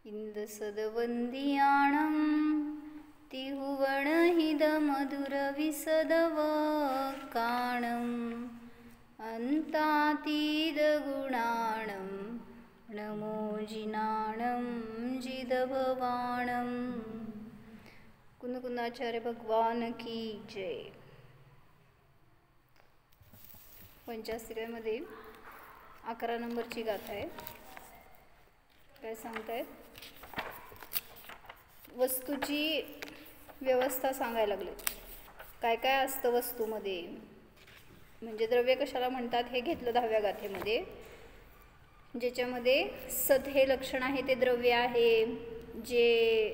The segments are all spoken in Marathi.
इंदसदवंदियाणं तिहुवणहिदमधुरविसदवकाणं अन्तातीदगुणाणं नमोजिनाणं जिदभवाणं। कुंदकुंदाचार्य भगवान की जय। पंचास्त्रियामध्ये 11 नंबरची गाथा आहे। काय सांगतायत? वस्तूची व्यवस्था सांगायला लागले। काय काय असतं वस्तूमध्ये, म्हणजे द्रव्य कशाला म्हणतात हे घेतलं 10व्या गाथेमध्ये, ज्याच्यामध्ये सत हे लक्षण आहे ते द्रव्य आहे, जे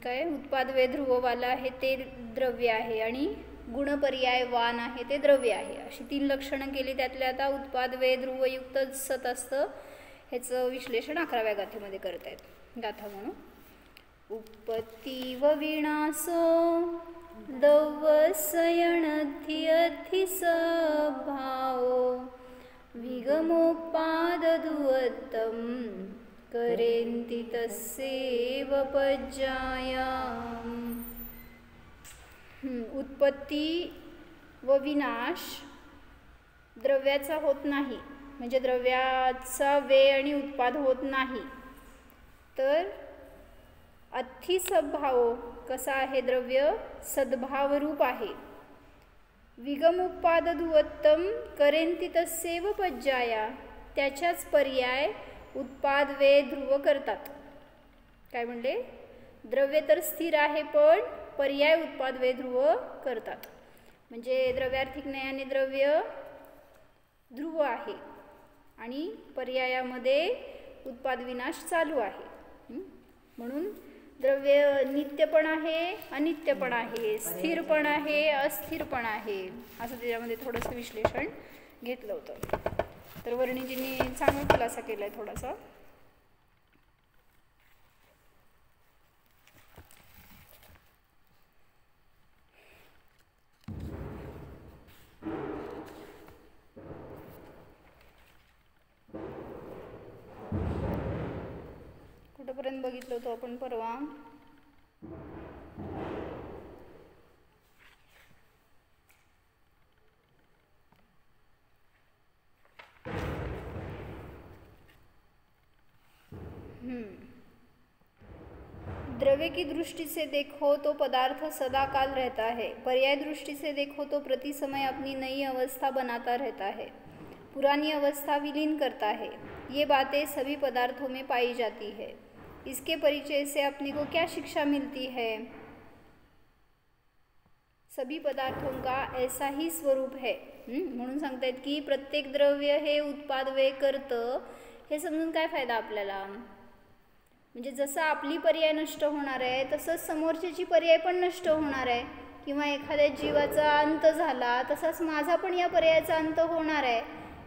काय उत्पादवे ध्रुववाला आहे ते द्रव्य आहे, आणि गुणपर्याय वान आहे ते द्रव्य आहे। अशी 3 लक्षणं केली। त्यातल्या आता उत्पादवे ध्रुवयुक्त सत असतं, ह्याचं विश्लेषण 11व्या गाथेमध्ये करतायत। गाथा म्हणू। उत्पत्ती व विनाशो दवसयनध्यधिसभावो विगमोपादधुवत्तं करेन्ति तस्यैव पज्जायाम्। उत्पत्ती व विनाश द्रव्याचा होत नाही, म्हणजे द्रव्याचा वे आणि उत्पाद होत नाही, तर अथिसभाव कसा आहे द्रव्य? सद्भावरूप आहे। विगमोपादधुवत्तम करेन्ति तस्यैव पज्जाया, त्याच्याच पर्याय उत्पाद वे ध्रुव करतात। काय म्हणले? द्रव्य तर स्थिर आहे, पण पर्याय उत्पाद वे ध्रुव करतात। म्हणजे द्रव्यार्थिक नयाने द्रव्य ध्रुव आहे आणि पर्यायामध्ये उत्पाद विनाश चालू आहे। म्हणून द्रव्य नित्य पण आहे, अनित्य पण आहे, स्थिर पण आहे, अस्थिर पण आहे, असं त्याच्यामध्ये थोडंसं विश्लेषण घेतलं होतं। तर वर्णिजींनी चांगला खुलासा केलाय थोडासा। कुठपर्यंत बघितलं होतं आपण परवा? द्रव्य की दृष्टि से देखो तो पदार्थ सदा काल रहता है, पर्याय दृष्टि से देखो तो प्रति समय अपनी नई अवस्था बनाता रहता है, पुरानी अवस्था विलीन करता है। ये बातें सभी पदार्थों में पाई जाती है। इसके परिचय से अपने को क्या शिक्षा मिलती है? सभी पदार्थों का ऐसा ही स्वरूप है। म्हणून सांगतायत की प्रत्येक द्रव्य हे उत्पाद वे करतं। हे समजून काय फायदा आपल्याला? म्हणजे जसं आपली पर्याय नष्ट होणार आहे, तसंच समोरच्याची पर्याय पण नष्ट होणार आहे, किंवा एखाद्या जीवाचा अंत झाला तसाच माझा पण या पर्यायाचा अंत होणार आहे,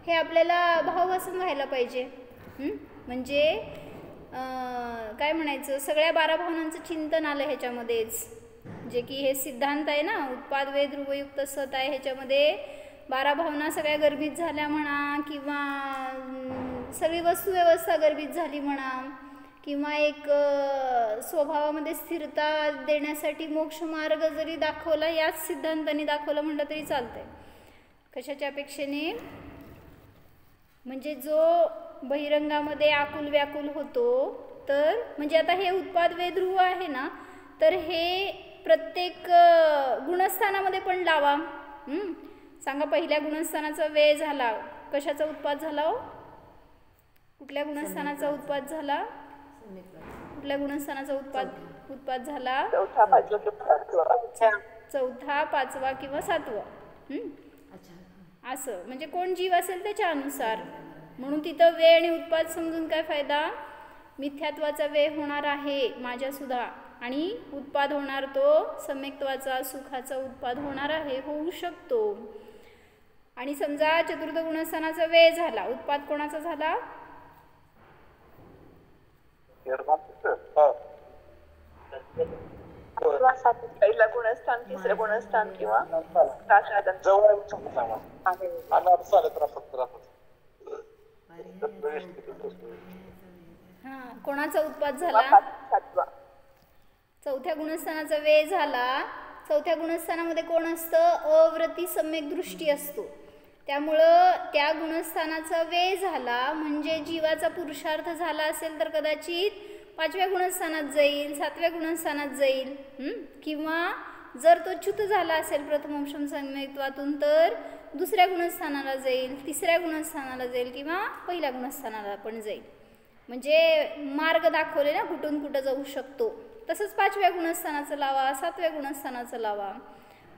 हे आपल्याला भाववासून व्हायला पाहिजे। म्हणजे काय म्हणायचं, सगळ्या 12 भावनांचं चिंतन आलं ह्याच्यामध्येच, जे की हे सिद्धांत आहे ना, उत्पाद वे ध्रुवयुक्त सत आहे, ह्याच्यामध्ये 12 भावना सगळ्या गर्भित झाल्या म्हणा, किंवा सगळी वस्तू व्यवस्था गर्भित झाली म्हणा, किंवा एक स्वभावामध्ये स्थिरता देण्यासाठी मोक्ष मार्ग जरी दाखवला, याच सिद्धांतांनी दाखवलं म्हटलं तरी चालतंय। कशाच्या अपेक्षेने? म्हणजे जो बहिरंगामध्ये आकुल व्याकुल होतो, तर म्हणजे आता हे उत्पाद वे ध्रुव आहे ना, तर हे प्रत्येक गुणस्थानामध्ये पण लावा। सांगा, पहिल्या गुणस्थानाचा वे झाला, कशाचा उत्पाद झाला हो? कुठल्या गुणस्थानाचा उत्पाद झाला? कुठल्या गुणस्थानाचा उत्पाद झाला? चौथा, 5वा किंवा 7वा। असं म्हणजे कोण जीव असेल त्याच्या अनुसार। म्हणून तिथं वे आणि उत्पाद समजून काय फायदा? मिथ्यात्वाचा वे होणार आहे माझ्या सुद्धा, आणि उत्पाद होणार तो सम्यक्त्वाचा सुखाचा उत्पाद होणार आहे, होऊ शकतो। आणि समजा चतुर्थ गुणस्थानाचा वे झाला, उत्पाद कोणाचा झाला? पहिला गुणस्थान, तिसरं गुणस्थान, किंवा हां, कोणाचा उत्पाद झाला? सातवा. चौथ्या गुणस्थानाचा वे झाला. चौथ्या गुणस्थानामध्ये कोण असतं? अव्रती सम्यक दृष्टी असतो. त्यामुळं त्या गुणस्थानाचा वे झाला म्हणजे जीवाचा पुरुषार्थ झाला असेल तर कदाचित 5व्या गुणस्थानात जाईल, 7व्या गुणस्थानात जाईल, किंवा जर तो च्युत झाला असेल प्रथमोपशम सम्यक्त्वातून तर 2ऱ्या गुणस्थानाला जाईल, 3ऱ्या गुणस्थानाला जाईल किंवा 1ल्या गुणस्थानाला पण जाईल. म्हणजे मार्ग दाखवले ना कुठून कुठं जाऊ शकतो. तसंच 5व्या गुणस्थानाचं लावा, 7व्या गुणस्थानाचं लावा.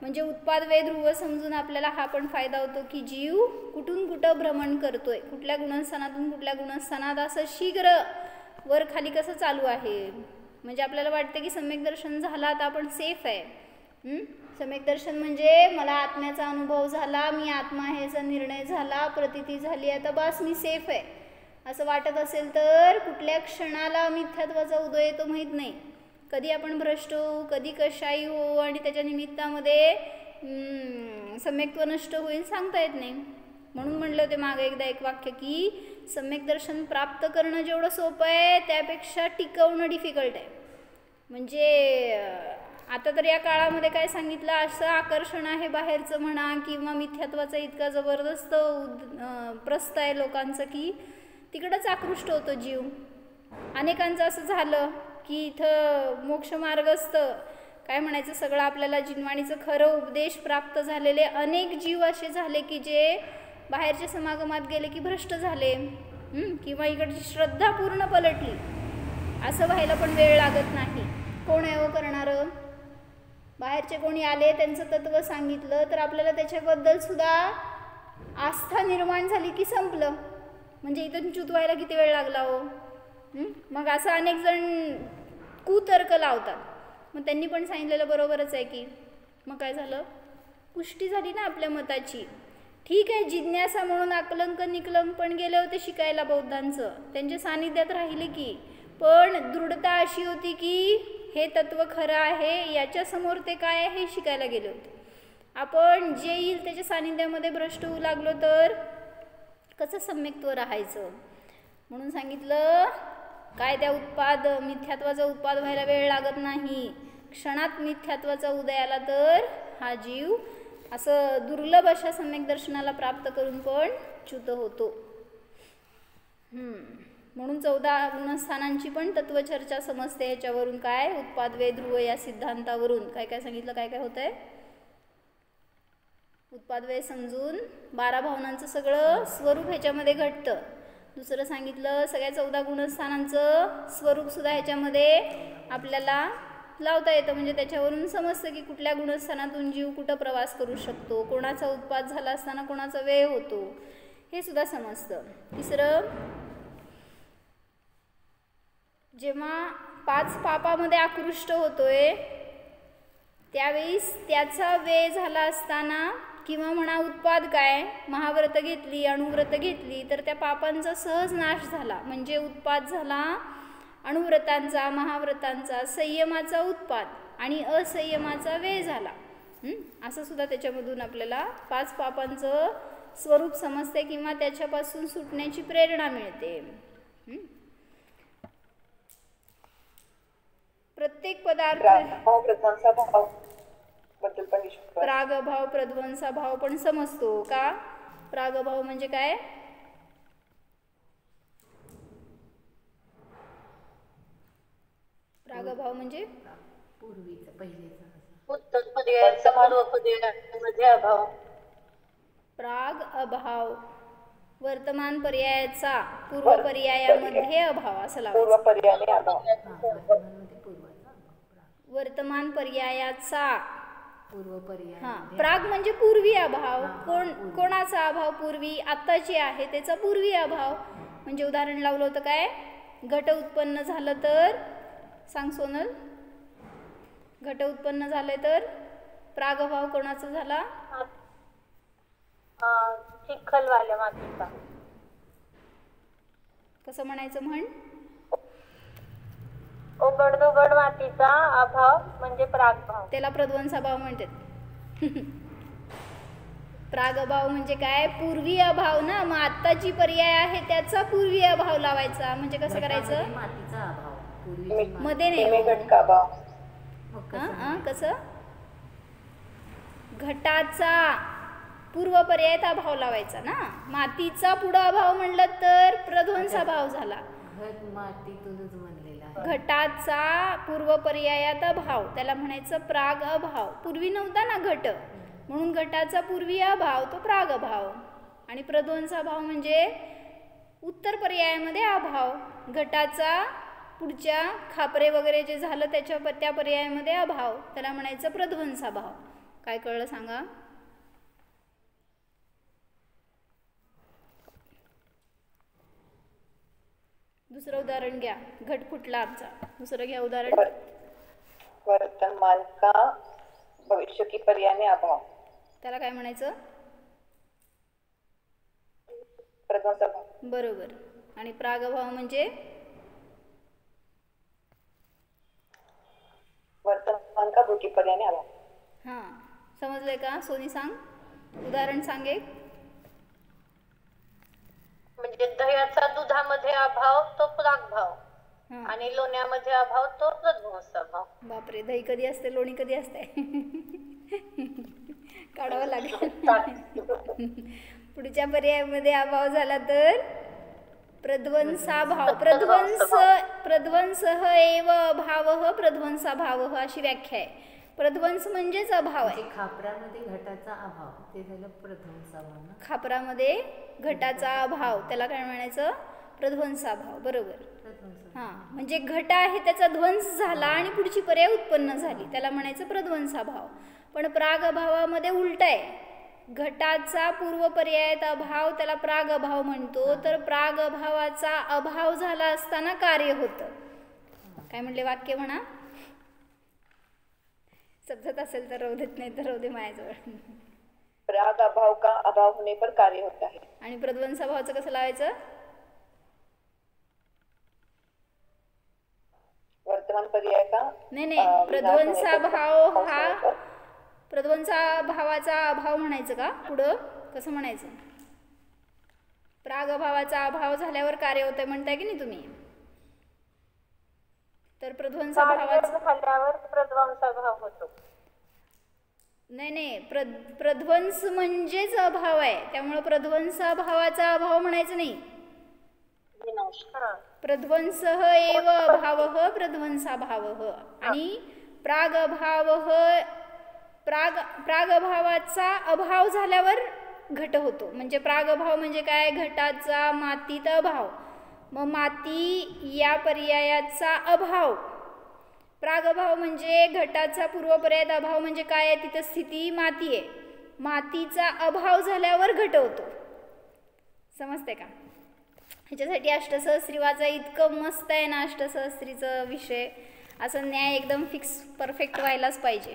म्हणजे उत्पाद वे ध्रुव समजून आपल्याला हा पण फायदा होतो की जीव कुठून कुठं भ्रमण करतोय, कुठल्या गुणस्थानातून कुठल्या गुणस्थानात, असं शीघ्र वर खाली कसं चालू आहे. म्हणजे आपल्याला वाटते की सम्यक दर्शन झाला आता आपण सेफ आहे. सम्यक दर्शन म्हणजे मला आत्म्याचा अनुभव झाला, मी आत्मा आहे याचा निर्णय झाला, प्रतीती झाली, आता बस मी सेफ आहे असं वाटत असेल तर कुठल्या क्षणाला मिथ्यात्वाचा उदय येतो माहीत नाही. कधी आपण भ्रष्ट होऊ, कधी कशाही होऊ आणि त्याच्या निमित्तामध्ये सम्यक्त्व नष्ट होईल सांगता येत नाही. म्हणून म्हणलं ते मागे एकदा एक वाक्य की सम्यक दर्शन प्राप्त करणं जेवढं सोपं आहे त्यापेक्षा टिकवणं डिफिकल्ट आहे. म्हणजे आता तर या काळामध्ये काय सांगितलं, असं आकर्षण आहे बाहेरचं म्हणा किंवा मिथ्यात्वाचा इतका जबरदस्त प्रस्त आहे लोकांचं की तिकडंच आकृष्ट होतो जीव. अनेकांचं असं झालं की इथं मोक्षमार्गस्थ काय म्हणायचं सगळं आपल्याला जिनवाणीचं खरं उपदेश प्राप्त झालेले अनेक जीव असे झाले की जे बाहेरच्या समागमात गेले की भ्रष्ट झाले, किंवा इकडची श्रद्धा पूर्ण पलटली. असं व्हायला पण वेळ लागत नाही. कोण आहे करणारं? बाहेरचे कोणी आले त्यांचं तत्त्व सांगितलं तर आपल्याला त्याच्याबद्दल सुद्धा आस्था निर्माण झाली की संपलं. म्हणजे इथून च्युत व्हायला किती वेळ लागला हो. मग असं अनेक जण कुतर्क लावतात. मग त्यांनी पण सांगितलेलं बरोबरच आहे की. मग काय झालं? पुष्टी झाली ना आपल्या मताची. ठीक आहे, जिज्ञासा म्हणून आकलंक निकलंक पण गेले होते शिकायला बौद्धांचं, त्यांच्या सानिध्यात राहिले की, पण दृढता अशी होती की हे तत्व खरं आहे, याच्यासमोर ते काय आहे हे शिकायला गेले होते. आपण जे येईल त्याच्या सानिध्यामध्ये भ्रष्ट होऊ लागलो तर कसं सम्यक्त्व राहायचं. म्हणून सांगितलं काय, त्या मिथ्यात्वाचा उत्पाद व्हायला वेळ लागत नाही. क्षणात मिथ्यात्वाचा उदय आला तर हा जीव असं दुर्लभ अशा सम्यक दर्शनाला प्राप्त करून पण च्युत होतो. म्हणून 14 गुणस्थानांची पण तत्वचर्चा समजते ह्याच्यावरून. काय उत्पाद वे ध्रुव या सिद्धांतावरून काय काय सांगितलं, काय काय होतंय. उत्पाद वे समजून 12 भावनांचं सगळं स्वरूप ह्याच्यामध्ये घडतं. दुसरं सांगितलं सगळ्या 14 गुणस्थानांचं स्वरूप सुद्धा ह्याच्यामध्ये आपल्याला लावता येतं. म्हणजे त्याच्यावरून समजतं की कुठल्या गुणस्थानातून जीव कुठं प्रवास करू शकतो, कोणाचा उत्पाद झाला असताना कोणाचा वेळ होतो हे सुद्धा समजतं. तिसरं, जेव्हा 5 पापामध्ये आकृष्ट होतोय त्यावेळेस त्याचा वेळ झाला असताना किंवा म्हणा उत्पाद काय, महाव्रत घेतली, अणुव्रत घेतली तर त्या पापांचा सहज नाश झाला. म्हणजे उत्पाद झाला अणुव्रतांचा, महाव्रतांचा, संयमाचा उत्पाद आणि असंयमाचा वेळ झाला. असं सुद्धा त्याच्यामधून आपल्याला 5 पापांचं स्वरूप समजते किंवा त्याच्यापासून सुटण्याची प्रेरणा मिळते. प्रत्येक पदार्थ प्रागभाव प्रध्वंसाभाव पण समजतो का. प्रागभाव म्हणजे काय, प्रागभाव म्हणजे पूर्वीचा पहिलेचा प्राग अभाव, वर्तमान पर्यायाचा पूर्व पर्यायामध्ये अभाव असं लावायचं. वर्तमान पर्यायाचा पूर्व पर्याय. प्राग म्हणजे पूर्वी अभाव. कोणाचा अभाव? पूर्वी, आत्ताची आहे त्याचा पूर्वी अभाव. म्हणजे उदाहरण लावलं होतं काय, घट उत्पन्न झालं तर, सांग सोनल, घट उत्पन्न झाले तर प्रागभाव कोणाचा झाला? चिखलवाल्या मातीचा. कसं म्हणायचं म्हण? ओगडदोगड मातीचा अभाव म्हणजे प्रागभाव. त्याला प्रध्वंसाभाव म्हणतात. प्रागभाव म्हणजे काय? पूर्वी अभाव ना. मग आत्ताची पर्याय आहे त्याचा पूर्वी अभाव लावायचा. म्हणजे कसं करायचं? घटामध्ये मातीचा अभाव, पूर्वीची माती. मध्ये नाही निमे हो. घट का भाव. मग कसं म्हणायचं? कसं? घटाचा पूर्व पर्यायात अभाव लावायचा ना. मातीचा पुढं अभाव म्हणलं तर प्रध्वंस अभाव झाला. घट मातीतूनच बनलेला आहे. घटाचा पूर्व पर्यायात अभाव त्याला म्हणायचं प्राग अभाव. पूर्वी नव्हता ना घट, म्हणून घटाचा पूर्वी अभाव तो प्राग अभाव. आणि प्रध्वंस अभाव म्हणजे उत्तर पर्यायामध्ये अभाव. घटाचा पुढच्या खापरे वगैरे जे झालं त्या पर्यायामध्ये अभाव त्याला म्हणायचं प्रध्वंस अभाव. काय कळलं सांगा? दुसरं उदाहरण घ्या. घट फुटला आमचा. दुसरं घ्या उदाहरण. वर्तमान का भविष्य की पर्याय में अभाव. त्याला काय म्हणायचं? प्रध्वंस अभाव. बरोबर. आणि प्रागभाव म्हणजे वर्तमान का भूत की पर्याय में अभाव. हां, समजलंय का? सोनी सांग, उदाहरण सांग एक. म्हणजे दह्याचा दुधामध्ये अभाव तो प्रागभाव हां. आणि लोण्यामध्ये अभाव तो प्रध्वंस अभाव. बापरे, दही कधी असते, लोणी कधी असते? काढावं लागेल. पुढच्या पर्यायामध्ये अभाव झाला तर प्रध्वंसाभाव. प्रध्वंस एव अभाव प्रध्वंसाभाव अशी व्याख्या आहे. प्रध्वंस म्हणजेच अभाव आहे. म्हणजे खापरामध्ये घटाचा अभाव ते झालं प्रध्वंस अभाव ना. खापरामध्ये घटाचा अभाव त्याला काय म्हणायचं? प्रध्वंसाभाव. बरोबर. प्रध्वंस. हां, म्हणजे घट आहे त्याचा ध्वंस झाला आणि पुढची पर्याय उत्पन्न झाली त्याला म्हणायचं प्रध्वंसाभाव. पण प्रागभावामध्ये उलट आहे. घटाचा पूर्व पर्यायात अभाव त्याला प्रागभाव म्हणतो. तर प्रागभावाचा अभाव झाला असताना कार्य होतं. काय म्हणले वाक्य म्हणा? समजत असेल तर राहू देत, नाही तर राहू दे माझ्याजवळ. प्राग अभाव का अभाव होने पर कार्य होता है. आणि प्रध्वंसाभावाचं कसं लावायचं? वर्तमान पर्याय का नाही, प्रध्वंसाभाव हा प्रध्वंसाभावाचा अभाव म्हणायचं का? पुढं कसं म्हणायचं? प्रागभावाचा अभाव झाल्यावर कार्य होतंय म्हणताय की नाही तुम्ही? तर प्रध्वंसाभावाचा झाल्यावर प्रध्वंस अभाव होतो. नाही, प्रध्वंस म्हणजेच अभाव आहे. त्यामुळे प्रध्वंसाभावाचा अभाव म्हणायचं नाही. प्रध्वंस एव अभाव प्रध्वंसाभाव. आणि प्रागभावाचा अभाव झाल्यावर घट होतो. म्हणजे प्रागभाव म्हणजे काय? घटाचा मातीत अभाव. मग माती या पर्यायाचा अभाव. प्रागभाव म्हणजे घटाचा पूर्वपर्यायात अभाव म्हणजे काय आहे? तिथं स्थिती माती आहे. मातीचा अभाव झाल्यावर घट होतो. समजते का? ह्याच्यासाठी अष्टसहस्त्री वाचा. इतकं मस्त आहे ना अष्टसहस्त्रीचा विषय. असं न्याय एकदम फिक्स परफेक्ट व्हायलाच पाहिजे.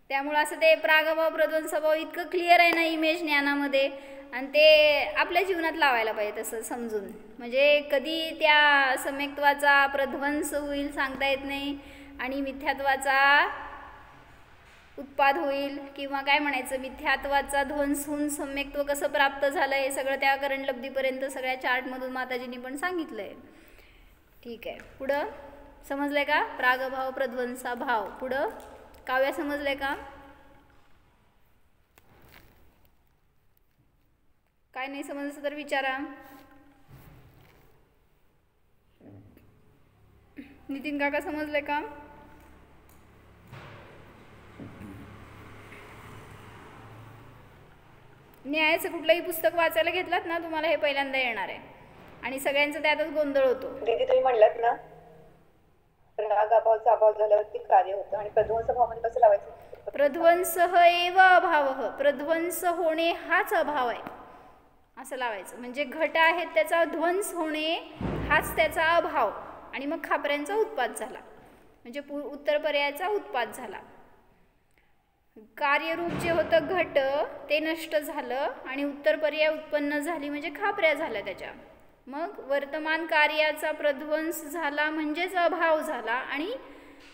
त्यामुळं असं ते प्रागभाव प्रध्वंसभाव इतकं क्लिअर आहे ना इमेज ज्ञानामध्ये. आणि ते आपल्या जीवनात लावायला पाहिजे तसं समजून. म्हणजे कधी त्या सम्यक्त्वाचा प्रध्वंस होईल सांगता येत नाही आणि मिथ्यात्वाचा उत्पाद होईल किंवा काय म्हणायचं मिथ्यात्वाचा ध्वंस होऊन सम्यक्त्व कसं प्राप्त झालं हे सगळं त्या करणलब्धीपर्यंत सगळ्या चार्टमधून माताजींनी पण सांगितलं आहे. ठीक आहे, पुढं समजलंय का? प्रागभाव प्रध्वंसाभाव. पुढं काव्या समजलंय का? काय नाही समजलं तर विचारा. नितीन काका समजलंय का? न्यायाचं कुठलंही पुस्तक वाचायला घेतलात ना तुम्हाला हे पहिल्यांदा येणार आहे आणि सगळ्यांचा त्यातच गोंधळ होतो. दीदी तुम्ही म्हणलात ना राग अभावाचा अभाव झाल्यावरती कार्य होतं आणि प्रध्वंस भावामध्ये कसं लावायचं? प्रध्वंस एव अभाव. प्रध्वंस होणे हाच अभाव आहे असं लावायचं. म्हणजे घट आहेत त्याचा ध्वंस होणे हाच त्याचा अभाव आणि मग खापऱ्यांचा उत्पाद झाला म्हणजे उत्तर पर्यायाचा उत्पाद झाला. कार्यरूप जे होतं घट ते नष्ट झालं आणि उत्तर पर्याय उत्पन्न झाली म्हणजे खापऱ्या झाल्या त्याच्या. मग वर्तमान कार्याचा प्रध्वंस झाला म्हणजेच अभाव झाला आणि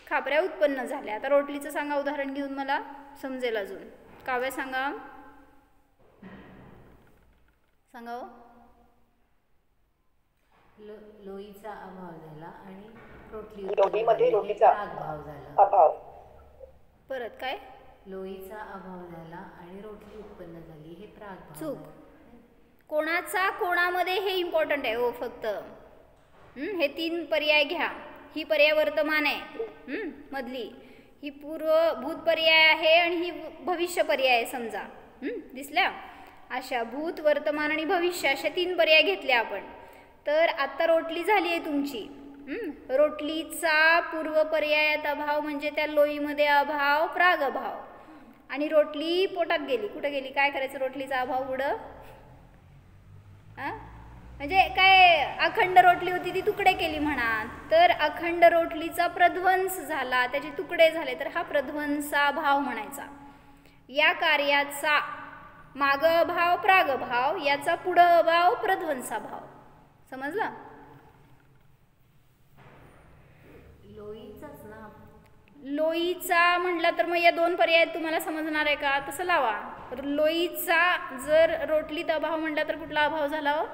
खापऱ्या उत्पन्न झाल्या. आता रोटलीचं सांगा उदाहरण घेऊन, मला समजेल अजून. काव्य सांगा, सांगा हो. लोईचा अभाव झाला आणि लोणीमध्ये रोटीचा प्रागभाव झाला. अभाव. परत काय? लोईचा अभाव झाला आणि रोटली उत्पन्न झाली, हे प्रागभाव चूक. झाला. कोणाचा कोणामध्ये हे इम्पॉर्टंट आहे हो फक्त. हे 3 पर्याय घ्या. ही पर्याय वर्तमान आहे मधली, ही पूर्वभूत पर्याय आहे आणि ही भविष्य पर्याय आहे समजा. दिसल्या? अशा भूत, वर्तमान आणि भविष्य अशा 3 पर्याय घेतले आपण. तर आता रोटली झाली आहे तुमची. रोटलीचा पूर्व पर्यायात अभाव म्हणजे त्या लोईमध्ये अभाव, प्राग अभाव. आणि रोटली पोटात गेली. कुठं गेली? काय करायचं रोटलीचा अभाव पुढं? म्हणजे काय, अखंड रोटली होती ती तुकडे केली म्हणा, तर अखंड रोटलीचा प्रध्वंस झाला, त्याचे तुकडे झाले, तर हा प्रध्वंसाभाव म्हणायचा. या कार्याचा माग अभाव प्रागभाव, याचा पुढं अभाव प्रध्वंसाभाव. समजलं? लोईचाच ना. लोईचा म्हटलं तर मग या 2 पर्याय तुम्हाला समजणार आहे का? तसं लावा. लोईचा जर रोटलीत अभाव म्हटला तर कुठला अभाव झाला हो?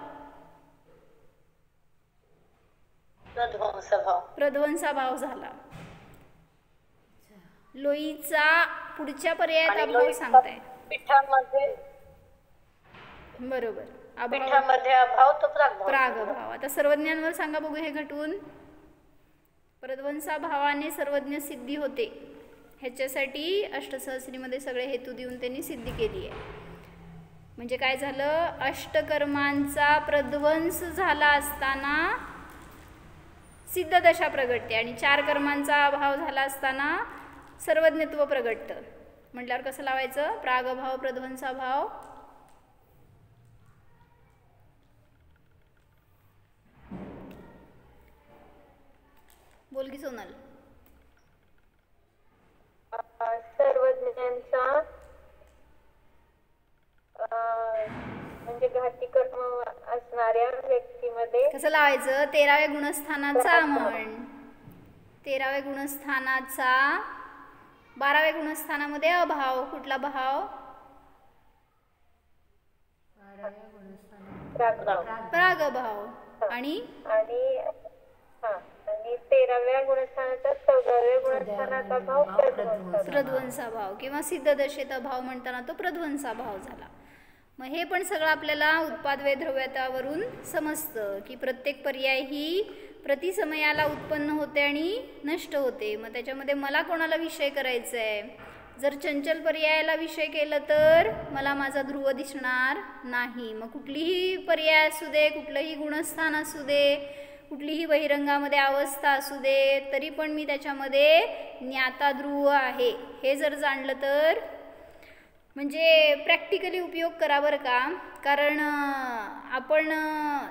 प्रध्वंसाभाव झाला. लोईचा पुढच्या पर्यायात अभाव सांगताय. पिठामध्ये बरोबर. पिठामध्ये अभाव तो प्रागभाव. आता सर्वज्ञांवर सांगा बघू हे घटून. प्रध्वंसाभावाने सर्वज्ञ सिद्धी होते, ह्याच्यासाठी अष्टसहस्रीमध्ये सगळे हेतू देऊन त्यांनी सिद्धी केली आहे. म्हणजे काय झालं? अष्टकर्मांचा प्रध्वंस झाला असताना सिद्धदशा प्रगटते आणि 4 कर्मांचा अभाव झाला असताना सर्वज्ञत्व प्रगटतं. म्हटल्यावर कसं लावायचं? प्रागभाव प्रध्वंसाभाव. बोल की सोनल. सर्वज्ञांचा म्हणजे घाती कर्म असणाऱ्या व्यक्तीमध्ये कसं लावायचं? 13व्या गुणस्थानाचा म्हण. 13व्या गुणस्थानाचा 12व्या गुणस्थानामध्ये अभाव. कुठला भाव? प्रागभाव. आणि 13व्या गुणस्थानाचा 14व्या गुणस्थानाचा भाव प्रध्वंसाभाव किंवा सिद्धदशेत अभाव म्हणताना तो प्रध्वंसाभाव झाला. मग हे पण सगळं आपल्याला उत्पादवे द्रव्यतावरून समजतं की प्रत्येक पर्याय ही प्रतिसमयाला उत्पन्न होते आणि नष्ट होते. मग त्याच्यामध्ये मला कोणाला विषय करायचा आहे? जर चंचल पर्यायाला विषय केलं तर मला माझा ध्रुव दिसणार नाही. मग कुठलीही पर्याय असू दे, कुठलंही गुणस्थान असू दे, कुठलीही बहिरंगामध्ये अवस्था असू दे, तरी पण मी त्याच्यामध्ये ज्ञाता ध्रुव आहे हे जर जाणलं तर म्हणजे प्रॅक्टिकली उपयोग करा बरं का. कारण आपण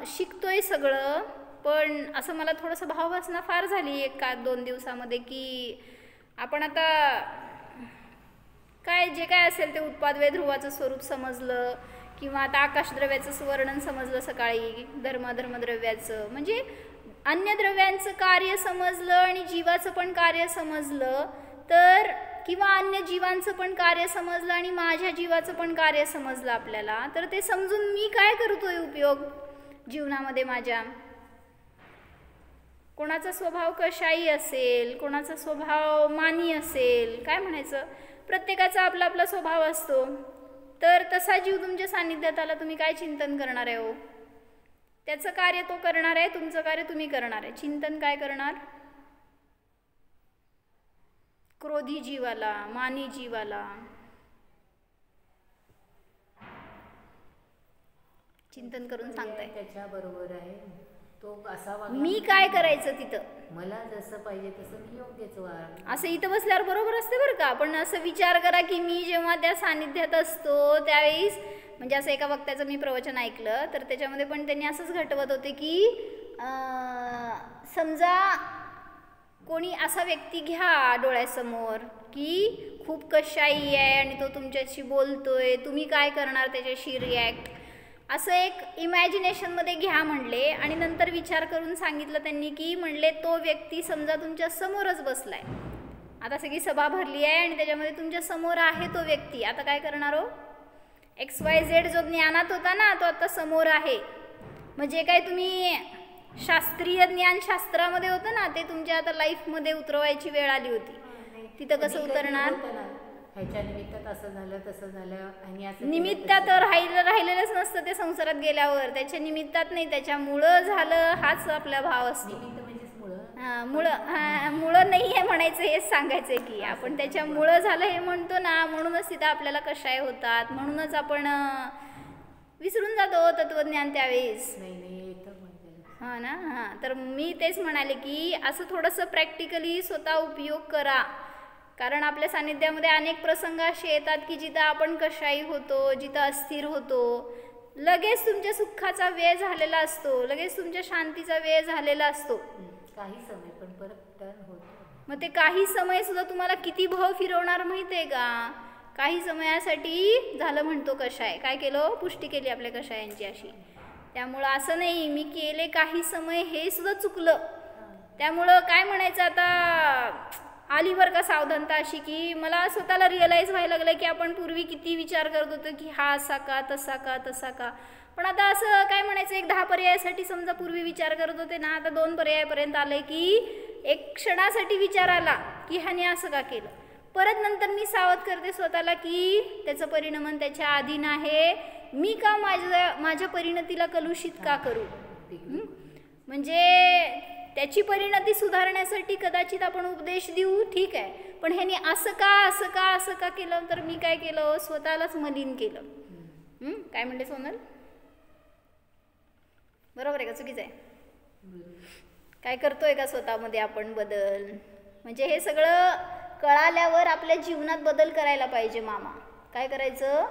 शिकतोय सगळं, पण असं मला थोडंसं भाववासना फार झाली 1-2 दिवसामध्ये की आपण आता काय जे काय असेल ते उत्पादवे ध्रुवाचं स्वरूप समजलं किंवा आता आकाशद्रव्याचं वर्णन समजलं सकाळी, धर्मद्रव्याचं म्हणजे अन्य द्रव्यांचं कार्य समजलं आणि जीवाचं पण कार्य समजलं तर, किंवा अन्य जीवांचं पण कार्य समजलं आणि माझ्या जीवाचं पण कार्य समजलं आपल्याला, तर ते समजून मी काय करतोय उपयोग जीवनामध्ये माझ्या. कोणाचा स्वभाव कशाही असेल, कोणाचा स्वभाव मानी असेल, काय म्हणायचं, प्रत्येकाचा आपला आपला स्वभाव असतो. तर तसा जीव तुमच्या सान्निध्यात आला, तुम्ही काय चिंतन करणार आहे हो? त्याचं कार्य तो करणार आहे, तुमचं कार्य तुम्ही करणार आहे. चिंतन काय करणार? क्रोधी जीवाला, मानी जीवाला चिंतन करून सांगताय त्याच्या बरोबर आहे तो असा वागला. मी काय करायचं तिथं? मला जसं पाहिजे तसं मी योग्यच वाग. असं इथं बसल्यावर बरोबर असते बरं का. पण असं विचार करा की मी जेव्हा त्या सान्निध्यात असतो त्यावेळेस, म्हणजे असं एका वक्त्याचं मी प्रवचन ऐकलं तर त्याच्यामध्ये पण त्यांनी असंच घटवत होते की समजा कोणी असा व्यक्ती घ्या डोळ्यासमोर की खूप कशाई आहे आणि तो तुमच्याशी बोलतोय, तुम्ही काय करणार त्याच्याशी रिॲक्ट? असं एक इमॅजिनेशनमध्ये घ्या म्हणले आणि नंतर विचार करून सांगितलं त्यांनी की म्हणले तो व्यक्ती समजा तुमच्या समोरच बसलाय, आता सगळी सभा भरली आहे आणि त्याच्यामध्ये तुमच्या समोर आहे तो व्यक्ती. आता काय करणार हो? XYZ जो ज्ञानात होता ना तो आता समोर आहे. म्हणजे काय तुम्ही शास्त्रीय ज्ञान शास्त्रामध्ये होतं ना ते तुमच्या आता लाईफमध्ये उतरवायची वेळ आली होती. तिथं कसं उतरणार? ह्याच्या निमित्तात असं झालं तसं झालं आणि असं निमित्तात राहिलेलंच नसतं ते संसारात गेल्यावर, त्याच्या निमित्तात नाही त्याच्यामुळं झालं हाच आपला भाव असतो. निमित्त म्हणजेच मुळं. मुळं नाही आहे म्हणायचं, हेच सांगायचंय की आपण त्याच्यामुळं झालं हे म्हणतो ना, म्हणूनच तिथं आपल्याला कशाय होतात, म्हणूनच आपण विसरून जातो तत्वज्ञान त्यावेळेस. नाही येतं म्हणजे. हां ना. हां, तर मी तेच म्हणाले की असं थोडंसं प्रॅक्टिकली स्वतः उपयोग करा, कारण आपल्या सानिध्यामध्ये अनेक प्रसंग असे येतात की जिथं आपण कशाही होतो, जिथं अस्थिर होतो, लगेच तुमच्या सुखाचा वेळ झालेला असतो, लगेच तुमच्या शांतीचा वेळ झालेला असतो. काही समय पण परत टर्न होतो. मग ते काही समय सुद्धा तुम्हाला किती भाव फिरवणार माहिती आहे का? काही समयासाठी झालं म्हणतो कशाय, काय केलं? पुष्टी केली आपल्या कशायांची अशी. त्यामुळं असं नाही मी केले काही समय हे सुद्धा चुकलं. त्यामुळं काय म्हणायचं आता, आली बरं का सावधानता अशी की मला स्वतःला रिअलाईज व्हायला लागलं की आपण पूर्वी किती विचार करत होतो की हा असा का तसा का तसा का, पण आता असं काय म्हणायचं, एक 10 पर्यायासाठी समजा पूर्वी विचार करत होते ना, आता 2 पर्यायापर्यंत आले की एक क्षणासाठी विचार आला की ह्याने असं का केलं, परत नंतर मी सावध करते स्वतःला की त्याचं परिणमन त्याच्या अधीन आहे, मी का माझ्या परिणतीला कलुषित का करू. म्हणजे त्याची परिणती सुधारण्यासाठी कदाचित आपण उपदेश देऊ, ठीक आहे, पण ह्याने असं का केलं, तर मी काय केलं, स्वतःलाच मलिन केलं. काय म्हणले सोनल? बरोबर आहे का चुकीचं आहे? काय करतोय का स्वतःमध्ये आपण बदल? म्हणजे हे सगळं कळाल्यावर आपल्या जीवनात बदल करायला पाहिजे मामा. काय करायचं?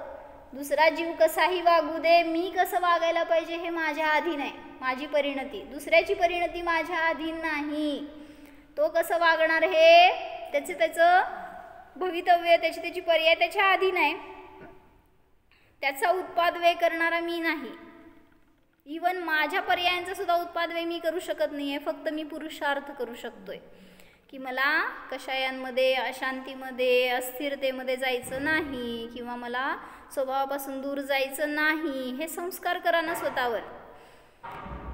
दुसरा जीव कसाही वागू दे, मी कसं वागायला पाहिजे हे माझ्या अधीन आहे. माझी परिणती, दुसऱ्याची परिणती माझ्या अधीन नाही. तो कसं वागणार हे त्याचं भवितव्य, त्याची पर्याय त्याच्या अधीन आहे. त्याचा उत्पाद व्यय करणारा मी नाही. इवन माझ्या पर्यायांचा सुद्धा उत्पाद व्यय मी करू शकत नाही आहे, फक्त मी पुरुषार्थ करू शकतोय की मला कशायांमध्ये, अशांतीमध्ये, अस्थिरतेमध्ये जायचं नाही किंवा मला स्वभावापासून दूर जायचं नाही. हे संस्कार करा ना स्वतःवर.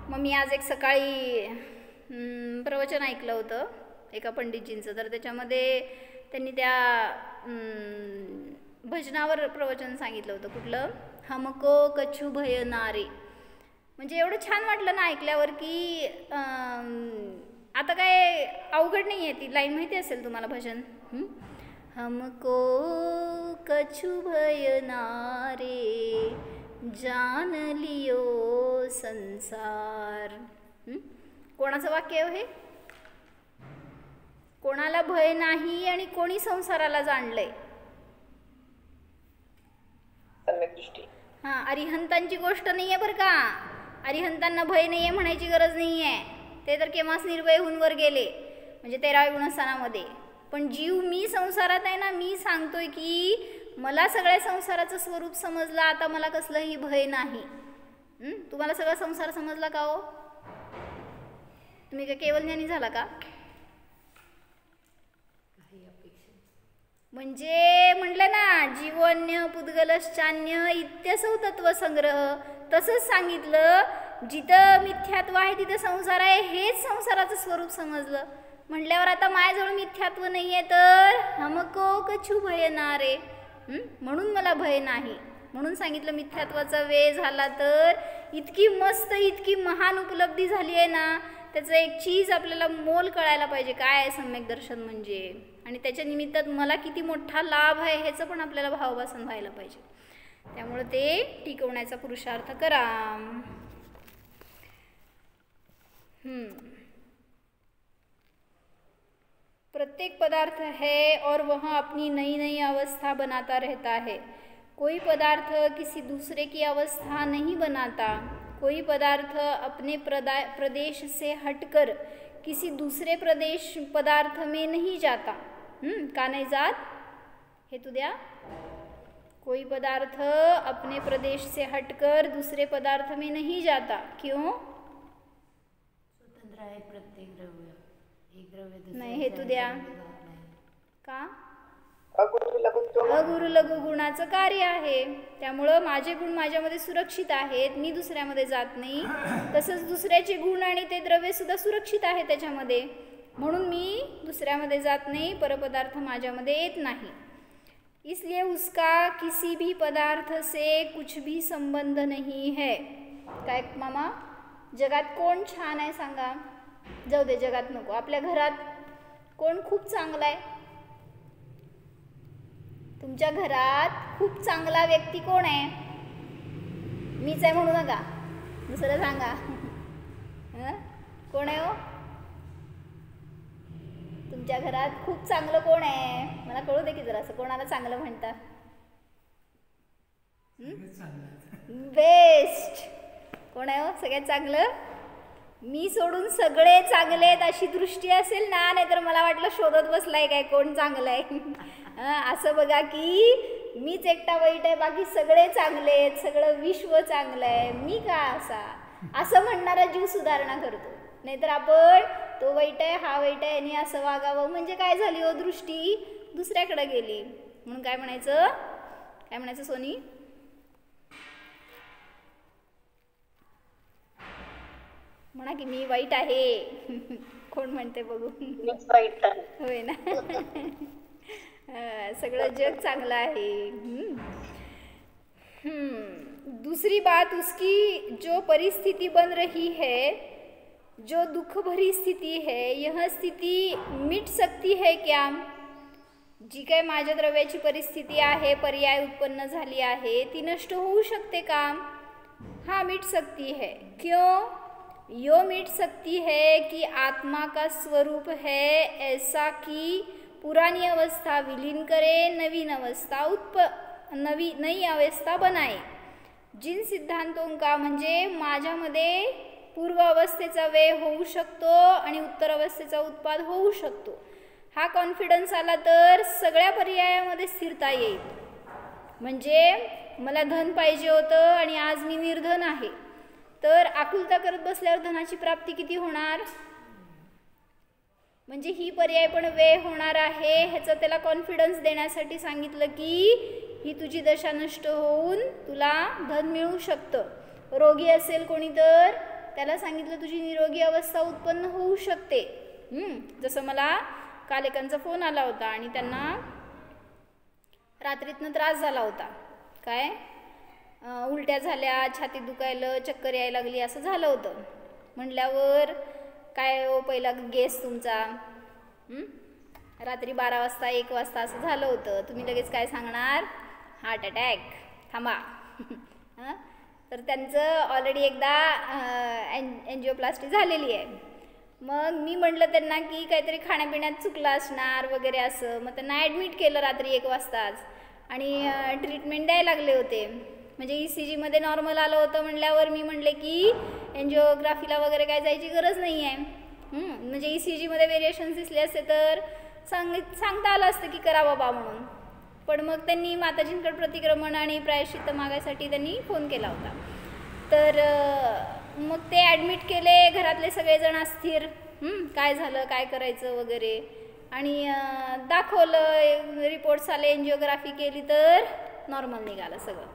मग मी आज एक सकाळी प्रवचन ऐकलं होतं एका पंडितजींचं, तर त्याच्यामध्ये त्यांनी त्या भजनावर प्रवचन सांगितलं होतं. कुठलं? हमको कछु भय नारे. म्हणजे एवढं छान वाटलं ना ऐकल्यावर की आता काय अवघड नाही आहे, ती लाईन माहिती असेल तुम्हाला भजन. हमको कछु भय नारे जान लियो संसार. कोणाचं वाक्य आहे हे? कोणाला भय नाही आणि कोणी संसाराला जाणलंय? सम्यक दृष्टी. हां, अरिहंतांची गोष्ट नाही आहे बरं का. अरिहंतांना भय नाही आहे म्हणायची गरज नाही आहे, ते तर केव्हाच निर्भय होऊन वर गेले, म्हणजे 13व्या गुणस्थानामध्ये. पण जीव मी संसारात आहे ना, मी सांगतोय की मला सगळ्या संसाराचं स्वरूप समजलं, आता मला कसलंही भय नाही. तुम्हाला सगळा संसार समजला का हो? तुम्ही काय केवळ ज्ञानी झाला का? म्हणजे म्हटलं ना, जीवन्य पुद्गलश्चान्य इत्यसौ तत्वसंग्रह. तसंच सांगितलं, जिथं मिथ्यात्व आहे तिथं संसार आहे, हेच संसाराचं स्वरूप समजलं. म्हटल्यावर आता माझ्याजवळ मिथ्यात्व नाही आहे, तर हमको कछु भय नारे, म्हणून मला भय नाही. म्हणून सांगितलं मिथ्यात्वाचा वेळ झाला तर इतकी मस्त, इतकी महान उपलब्धी झाली आहे ना, त्याचं एक चीज आपल्याला मोल कळायला पाहिजे, काय आहे सम्यक दर्शन म्हणजे, आणि त्याच्या निमित्तात मला किती मोठा लाभ आहे ह्याचं पण आपल्याला भावभासन व्हायला पाहिजे. त्यामुळे ते टिकवण्याचा पुरुषार्थ करा. प्रत्येक पदार्थ है और वह अपनी नई नई अवस्था बनाता रहता है. कोई पदार्थ किसी दूसरे की अवस्था नहीं बनाता. कोई पदार्थ अपने प्रदेश से हटकर किसी दूसरे पदार्थ में नहीं जाता. का नहीं जात? हेतु द्या. कोई पदार्थ अपने प्रदेश से हटकर दूसरे पदार्थ में नहीं जाता, क्यों? स्वतंत्र आहे प्रत्येक द्रव्य. एक द्रव्य दुसऱ्या नाही, हेतू द्या. जात नाही. का? अगुरु लघुत्व अगुरु लघु गुणाचं कार्य आहे. त्यामुळं माझे गुण माझ्यामध्ये सुरक्षित आहेत, मी दुसऱ्यामध्ये जात नाही. तसंच दुसऱ्याचे गुण आणि ते द्रव्य सुद्धा सुरक्षित आहे त्याच्यामध्ये, म्हणून मी दुसऱ्यामध्ये जात नाही, परपदार्थ माझ्यामध्ये येत नाही. इसलिए उसका किसी भी पदार्थ से कुछ भी संबंध नहीं है. काय मामा, जगात कोण छान आहे सांगा? जाऊ दे, जगात नको, आपल्या घरात कोण खूप चांगला आहे? तुमच्या घरात खूप चांगला व्यक्ती कोण आहे? मीच आहे म्हणू नका, दुसरं सांगा. कोण आहे हो तुमच्या घरात? खूप चांगलं कोण आहे? मला कळू दे की जरा, असं कोणाला चांगलं म्हणता? बेस्ट. कोण आहे हो सगळ्यात चांगलं? मी सोडून सगळे चांगले आहेत अशी दृष्टी असेल ना, नाही तर मला वाटलं शोधत बसलाय काय कोण चांगलं आहे. असं बघा की मीच एकटा वाईट आहे, बाकी सगळे चांगले आहेत, सगळं विश्व चांगलं आहे, मी का असा, असं म्हणणारा जीव सुधारणा करतो. नाहीतर आपण तो वाईट आहे, हा वाईट आहे, आणि असं वागावं म्हणजे काय झाली हो, दृष्टी दुसऱ्याकडे गेली. म्हणून काय म्हणायचं, काय म्हणायचं सोनी? म्हणा की मी वाईट आहे. कोण म्हणते बघू? मीच वाईट आहे. होय ना. सगळं जग चांगलं आहे. दूसरी बात, उसकी जो परिस्थिति बन रही है, जो दुख भरी स्थिती है, यह स्थिती मिट सकती है क्या? जी काय माझ्या द्रव्याची परिस्थिती आहे, पर्याय उत्पन्न झाली आहे, ती नष्ट होऊ शकते का? हाँ, मिट सकती है. क्यों? यो मिट सकती है कि आत्मा का स्वरूप है ऐसा कि पुरानी अवस्था विलीन करे, नवीन अवस्था नई अवस्था बनाए. जिन सिद्धांतों का, म्हणजे माझ्यामध्ये पूर्व अवस्थेचा व्यय होऊ शकतो आणि उत्तर अवस्थेचा उत्पाद होऊ शकतो, हा कॉन्फिडन्स आला तर सगळ्या पर्यायामध्ये स्थिरता येईल. म्हणजे मला धन पाहिजे होतं आणि आज मी निर्धन आहे, तर आकुलता करत बसल्यावर धनाची प्राप्ती किती होणार? म्हणजे ही पर्याय पण व्यय होणार आहे, ह्याचा त्याला कॉन्फिडन्स देण्यासाठी सांगितलं की ही तुझी दशा नष्ट होऊन तुला धन मिळू शकतं. रोगी असेल कोणी तर त्याला सांगितलं तुझी निरोगी अवस्था उत्पन्न होऊ शकते. जसं मला काल एकांचा फोन आला होता आणि त्यांना रात्रीतनं त्रास झाला होता. काय? उलट्या झाल्या, छातीत दुखायला, चक्कर यायला लागली, असं झालं होतं. म्हटल्यावर काय हो पहिला गेस तुमचा, रात्री 12 वाजता 1 वाजता असं झालं होतं, तुम्ही लगेच काय सांगणार? Heart attack. थांबा. तर त्यांचं ऑलरेडी एकदा एन्जिओप्लास्टी झालेली आहे. मग मी म्हटलं त्यांना की काहीतरी खाण्यापिण्यात चुकलं असणार वगैरे असं. मग त्यांना ॲडमिट केलं रात्री 1 वाजताच आणि ट्रीटमेंट द्यायला लागले होते. म्हणजे ECGमध्ये नॉर्मल आलं होतं म्हटल्यावर मी म्हटले की एन्जिओग्राफीला वगैरे काय जायची गरज नाही आहे. म्हणजे ECGमध्ये व्हेरिएशन्स दिसले असते तर सांगता आलं असतं की करा बाबा म्हणून. पण मग त्यांनी माताजींकडे प्रतिक्रमण आणि प्रायश्चित्त मागायसाठी त्यांनी फोन केला होता. तर मग ते ॲडमिट केले, घरातले सगळेजण अस्थिर, काय झालं, काय करायचं वगैरे. आणि दाखवलं, रिपोर्ट्स आले, एन्जिओग्राफी केली तर नॉर्मल निघालं सगळं.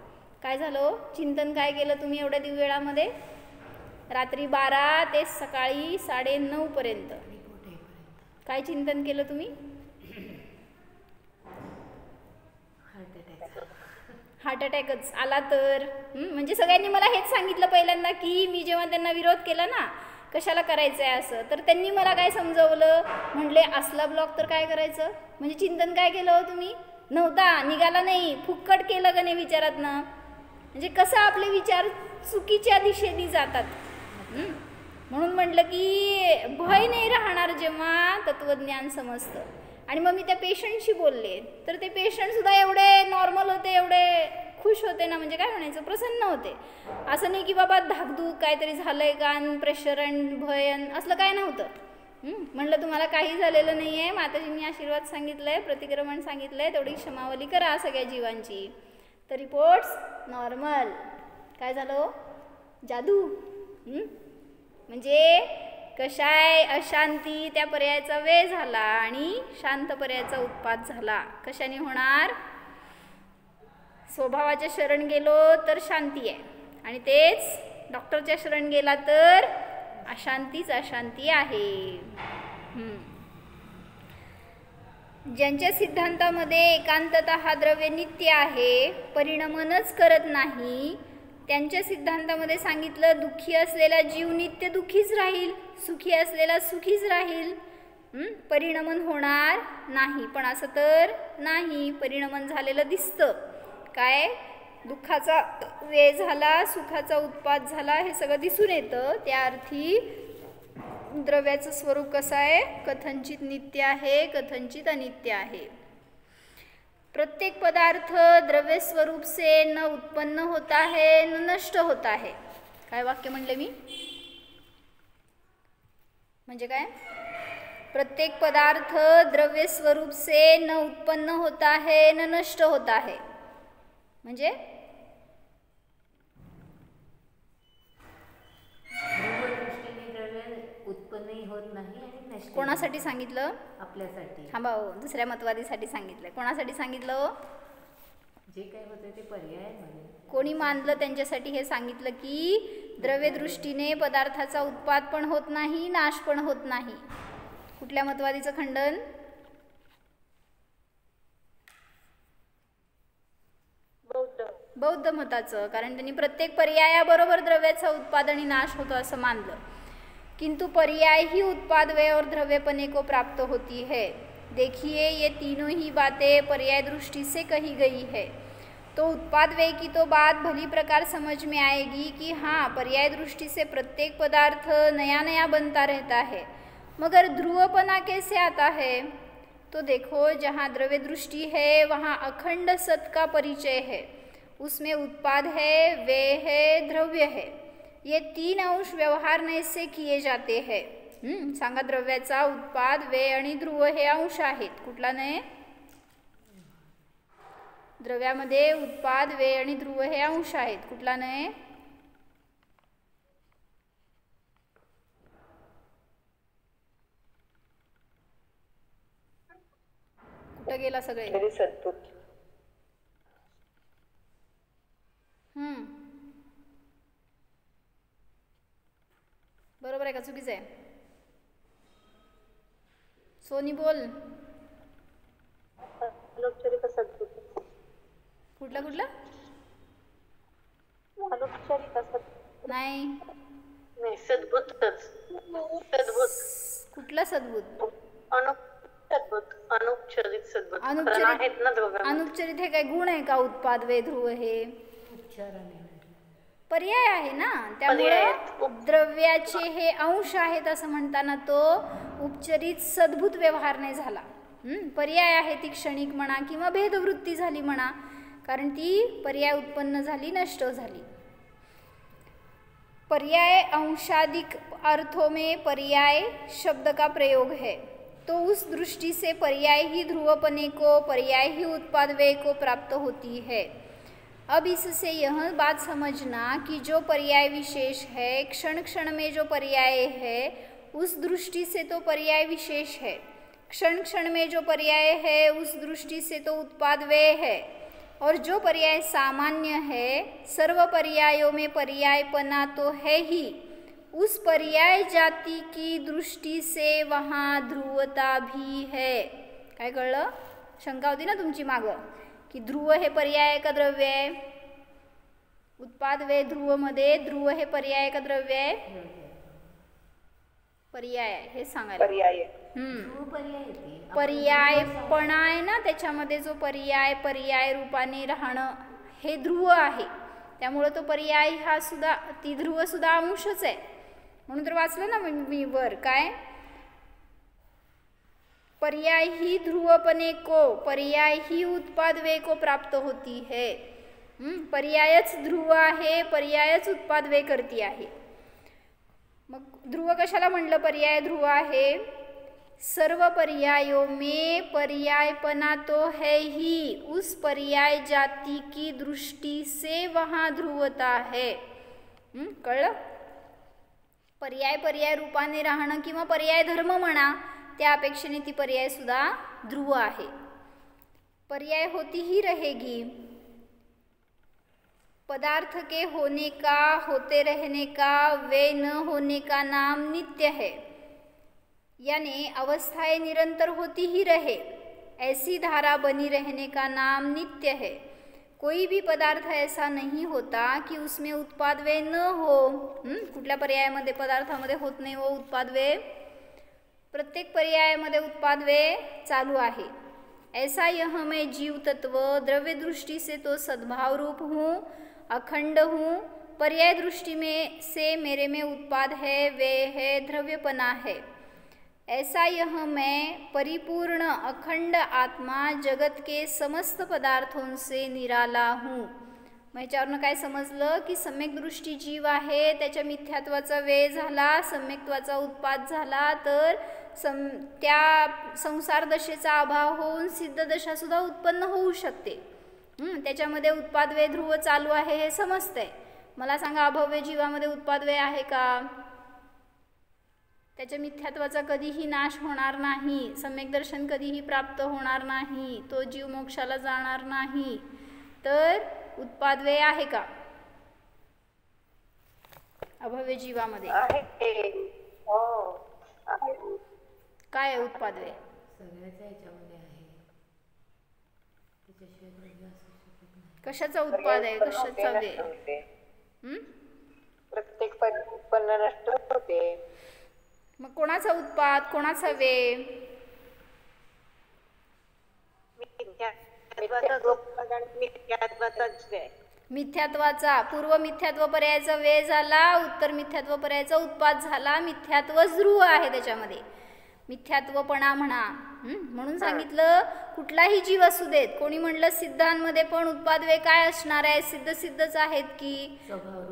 काय झालं? चिंतन काय केलं तुम्ही एवढ्या वेळामध्ये? रात्री 12 ते सकाळी 9:30 पर्यंत काय चिंतन केलं तुम्ही? हार्ट अटॅकच आला तर. म्हणजे सगळ्यांनी मला हेच सांगितलं पहिल्यांदा की मी जेव्हा त्यांना विरोध केला ना कशाला करायचं आहे असं, तर त्यांनी मला काय समजवलं, म्हणले असला ब्लॉक तर काय करायचं. म्हणजे चिंतन काय केलं हो तुम्ही? नव्हता, निघाला नाही, फुक्कट केलं का नाही विचारातनं. म्हणजे कसं आपले विचार चुकीच्या दिशेने जातात. म्हणून म्हटलं की भय नाही राहणार जेव्हा तत्वज्ञान समजतं. आणि मग मी त्या पेशंटशी बोलले तर ते पेशंटसुद्धा एवढे नॉर्मल होते, एवढे खुश होते ना, म्हणजे काय म्हणायचं, प्रसन्न होते. असं नाही की बाबा धाकधूक काहीतरी झालंय का, प्रेशर आणि भयन असलं काय नव्हतं. म्हणलं तुम्हाला काही झालेलं नाही आहे, माताजींनी आशीर्वाद सांगितलं आहे, प्रतिक्रमण सांगितलं आहे, तेवढी क्षमावली करा सगळ्या जीवांची. तर रिपोर्ट्स नॉर्मल. काय झालं? जादू. म्हणजे कशाय अशांती त्या पर्यायाचा वे झाला आणि शांत पर्यायाचा उत्पाद झाला. कशाने होणार? स्वभावाच्या शरण गेलो तर शांती आहे आणि तेच डॉक्टरच्या शरण गेला तर अशांतीच अशांती आहे. ज्यांच्या सिद्धांतामध्ये एकांतता हा द्रव्य नित्य आहे, परिणमनच करत नाही, त्यांच्या सिद्धांतामध्ये सांगितलं दुःखी असलेला जीव नित्य दुःखीच राहील, सुखी असलेला सुखीच राहील, परिणमन होणार नाही. पण असं तर नाही, परिणमन झालेलं दिसतं. काय? दुःखाचा वे झाला, सुखाचा उत्पाद झाला, हे सगळं दिसून येतं. त्या अर्थी द्रव्याचं स्वरूप कसं आहे? कथनचित नित्य आहे, कथनचित अनित्य आहे. प्रत्येक पदार्थ द्रव्य स्वरूप से न उत्पन्न होता है न नष्ट होता है. काय वाक्य म्हणले मी? म्हणजे काय? प्रत्येक पदार्थ द्रव्य स्वरूप से न उत्पन्न होता है न नष्ट होता है. म्हणजे उत्पन्नही होत नाही आणि नष्ट. कोणासाठी सांगितलं? आपल्यासाठी. थांबा हो, दुसऱ्या मतवादीसाठी सांगितलं. कोणासाठी सांगितलं? जे काय होतं ते पर्याय म्हणे. कोणी मानलं त्यांच्यासाठी हे सांगितलं की द्रव्य दृष्टीने पदार्थाचा उत्पाद पण होत नाही, नाश पण होत नाही. कुठल्या मतवादीचं खंडन? बौद्ध मताचं. कारण त्यांनी प्रत्येक पर्यायाबरोबर द्रव्याचा उत्पाद आणि नाश होतो असं मानलं. किंतु पर्याय ही उत्पाद वे और द्रव्यपने को प्राप्त होती है. देखिए ये तीनों ही बातें पर्याय दृष्टि से कही गई है. तो उत्पाद वे की तो बात भली प्रकार समझ में आएगी कि हाँ, पर्याय दृष्टि से प्रत्येक पदार्थ नया नया बनता रहता है, मगर ध्रुवपना कैसे आता है? तो देखो, जहाँ द्रव्य दृष्टि है वहाँ अखंड सत का परिचय है, उसमें उत्पाद है, वे है, द्रव्य है. ये तीन अंश व्यवहार से किए जाते हैं. सांगा, द्रव्याचा उत्पाद, वे आणि ध्रुव हे अंश आहेत. कुठला नाही? द्रव्यामध्ये उत्पाद, वे आणि ध्रुव हे अंश आहेत. कुठला नाही? कुठं गेला सगळे? सद्भूत. बरोबर आहे का चुकीचं आहे? सोनी बोल. अनुपचारिक सद्भूत. कुठला कुठला? अनुपचारिक सद्भूत. नाही, सद्भूतच. सद्भूत. कुठला सद्भूत? सद्भूत. अनुपचारित सद्भूत. अनुपचारित. ना दोघं. अनुपचारित हे काय गुण आहे का? उत्पाद, वे, ध्रुव हे उच्चाराने पर्याय आहे ना. त्यामुळे द्रव्याचे हे अंश आहेत असं म्हणताना तो उपचरित सद्भूत व्यवहार नाही झाला. पर्याय आहे, ती क्षणिक म्हणा किंवा भेदवृत्ती झाली म्हणा, कारण ती पर्याय उत्पन्न झाली, नष्ट झाली. पर्याय अंशादिक अर्थों में पर्याय शब्द का प्रयोग है, तो उस दृष्टि से पर्याय ही ध्रुवपने को, पर्याय ही उत्पाद वे को प्राप्त होती है. अब इससे यह बात समझना कि जो पर्याय विशेष है, क्षण क्षण में जो पर्याय है, उस दृष्टि से तो पर्याय विशेष है. क्षण क्षण में जो पर्याय है, उस दृष्टि से तो उत्पाद वे है. और जो पर्याय सामान्य है, सर्व पर्यायों में पर्यायपना तो है ही, उस पर्याय जाति की दृष्टि से वहाँ ध्रुवता भी है. काय कळलं? शंका होती ना तुमची मागं की ध्रुव हे पर्याय का द्रव्य आहे? उत्पाद, वे, ध्रुव मध्ये ध्रुव हे पर्याय का द्रव्य आहे? पर्याय आहे हे सांगायला. पर्याय. पर्यायपणा आहे ना त्याच्यामध्ये, जो पर्याय रूपाने राहणं हे ध्रुव आहे. त्यामुळे तो पर्याय हा सुद्धा, ती ध्रुव सुद्धा अंशच आहे. म्हणून तर वाचलं ना मी वर काय? पर्याय ही ध्रुवपने को, पर्याय ही उत्पाद वे को प्राप्त होती है. पर्यायच ध्रुव आहे, पर्यायच उत्पाद वे करती आहे. मग ध्रुव कशाला म्हणलं पर्याय ध्रुव आहे? सर्व पर्यायों में पर्यायपना तो है ही, उस पर्याय जाति की दृष्टि से वहाँ ध्रुवता है. कळलं? पर्याय पर्याय रूपाने राहणं किंवा पर्याय धर्म म्हणा, त्या अपेक्षेने ती पर्याय सुद्धा ध्रुव आहे. पर्याय होती ही रहेगी. पदार्थ के होने का, होते रहने का, वे न होने का नाम नित्य है. यानी अवस्थाएं निरंतर होती ही रहे, ऐसी धारा बनी रहने का नाम नित्य है. कोई भी पदार्थ ऐसा नहीं होता की उसमें उत्पाद वे न हो. कुठल्या पर्यायामध्ये पदार्थामध्ये होत नाही हो उत्पाद वे. प्रत्येक पर्यायामध्ये उत्पाद वे चालू आहे. ऐसा यह मैं जीव तत्व द्रव्य दृष्टि से तो सद्भाव रूप हूँ, अखंड हूँ. पर्याय दृष्टि में से मेरे में उत्पाद है, वे है, द्रव्यपना है. ऐसा यह मैं परिपूर्ण अखंड आत्मा जगत के समस्त पदार्थों से निराला हूँ. मग याच्यावरनं काय समजलं की सम्यक दृष्टी जीव आहे, त्याच्या मिथ्यात्वाचा वेळ झाला, सम्यक्त्वाचा उत्पाद झाला तर त्या संसार दशेचा अभाव होऊन सिद्ध दशा सुद्धा उत्पन्न होऊ शकते. त्याच्यामध्ये उत्पाद वे ध्रुव चालू आहे हे समजतंय. मला सांगा, अभव्य जीवामध्ये उत्पाद वे आहे का? त्याच्या मिथ्यात्वाचा कधीही नाश होणार नाही, सम्यक दर्शन कधीही प्राप्त होणार नाही, तो जीव मोक्षाला जाणार नाही. तर उत्पाद वे आहे का अभव्य जीवामध्ये? काय आहे उत्पाद वे? सगळ्याच्या ह्याच्यामध्ये आहे, त्याच्याशिवाय द्रव्य असू शकत नाही. कशाचा उत्पाद आहे, कशाचा वे? प्रत्येक उत्पन्न नष्ट होते. मग कोणाचा उत्पाद, कोणाचा वे? मिथ्यात्वाचा. पूर्व मिथ्यात्व पर्यायाचा वे झाला, उत्तर मिथ्यात्व पर्यायाचा उत्पाद झाला. मिथ्यात्व ध्रुव आहे त्याच्यामध्ये, मिथ्यात्वपणा म्हणा. म्हणून सांगितलं कुठलाही जीव असू देत. कोणी म्हणलं सिद्धांमध्ये पण उत्पाद वे काय असणार आहे, सिद्ध सिद्धच आहेत की,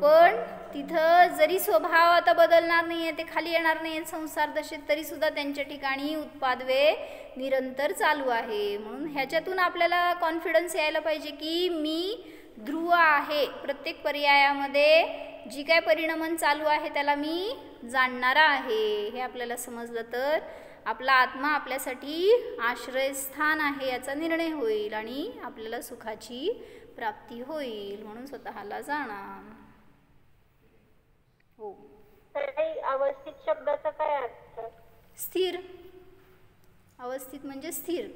पण तिथं जरी स्वभाव आता बदलणार नाहीये, ते खाली येणार नाहीये संसार दशेत, तरी सुद्धा त्यांच्या ठिकाणी उत्पाद वे निरंतर चालू आहे. म्हणून ह्याच्यातून आपल्याला कॉन्फिडन्स यायला पाहिजे की मी ध्रुव आहे. प्रत्येक पर्यायामध्ये जी काय परिणमन चालू आहे त्याला मी जाणणारा आहे. हे आपल्याला समजलं तर आपला आत्मा आपल्यासाठी आश्रयस्थान आहे याचा निर्णय होईल आणि आपल्याला सुखाची प्राप्ती होईल. म्हणून स्वतःला जाणा. हो. अवस्थित शब्दाचा काय अर्थ? स्थिर. अवस्थित म्हणजे स्थिर.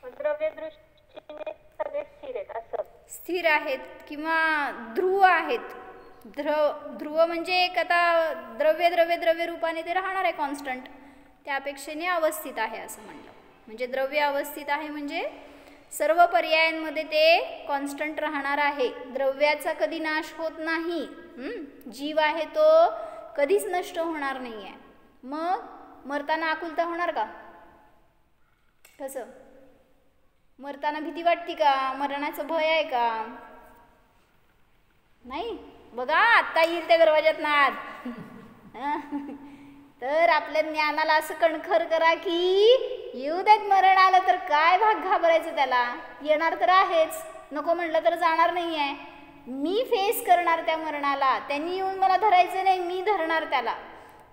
द्रव्य दृष्टीने सगळे स्थिर आहेत असं? स्थिर आहेत किंवा ध्रुव आहेत. ध्रुव म्हणजे एक आता द्रव्य द्रव्य द्रव्य रूपाने ते राहणार आहे कॉन्स्टंट, त्या अपेक्षेने अवस्थित आहे असं म्हणलं. म्हणजे द्रव्य अवस्थित आहे म्हणजे सर्व पर्यायांमध्ये ते कॉन्स्टंट राहणार आहे. द्रव्याचा कधी नाश होत नाही. जीव आहे तो कधीच नष्ट होणार नाही आहे. मग मरताना आकुलता होणार का? कसं? मरताना भीती वाटते का? मरणाचं भय आहे का? नाही. बघा आत्ता येईल त्या दरवाज्यात नाद. तर आपल्या ज्ञानाला असं कणखर करा की येऊ द्यात, मरण आलं तर काय भाग घाबरायचं, त्याला येणार तर आहेच, नको म्हटलं तर जाणार नाही आहे. मी फेस करणार त्या मरणाला, त्यांनी येऊन मला धरायचं नाही, मी धरणार त्याला.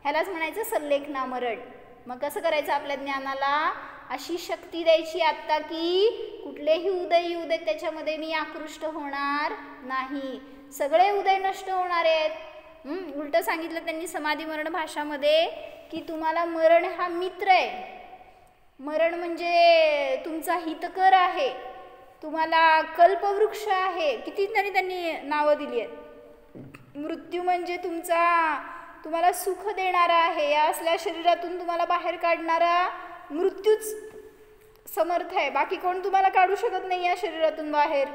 ह्यालाच म्हणायचं सल्लेखना मरण. मग कसं करायचं आपल्या ज्ञानाला? अशी शक्ती द्यायची आत्ता की कुठलेही उदय येऊ देत त्याच्यामध्ये मी आकृष्ट होणार नाही. सगळे उदय नष्ट होणार आहेत. उलट सांगितलं त्यांनी समाधी मरण भाषामध्ये की तुम्हाला मरण हा मित्र आहे. मरण म्हणजे तुमचा हितकर आहे, तुम्हाला कल्पवृक्ष आहे. कितीतरी त्यांनी नावं दिली आहेत. मृत्यू म्हणजे तुम्हाला सुख देणारा आहे. या असल्या शरीरातून तुम्हाला बाहेर काढणारा मृत्यूच समर्थ आहे, बाकी कोण तुम्हाला काढू शकत नाही या शरीरातून बाहेर.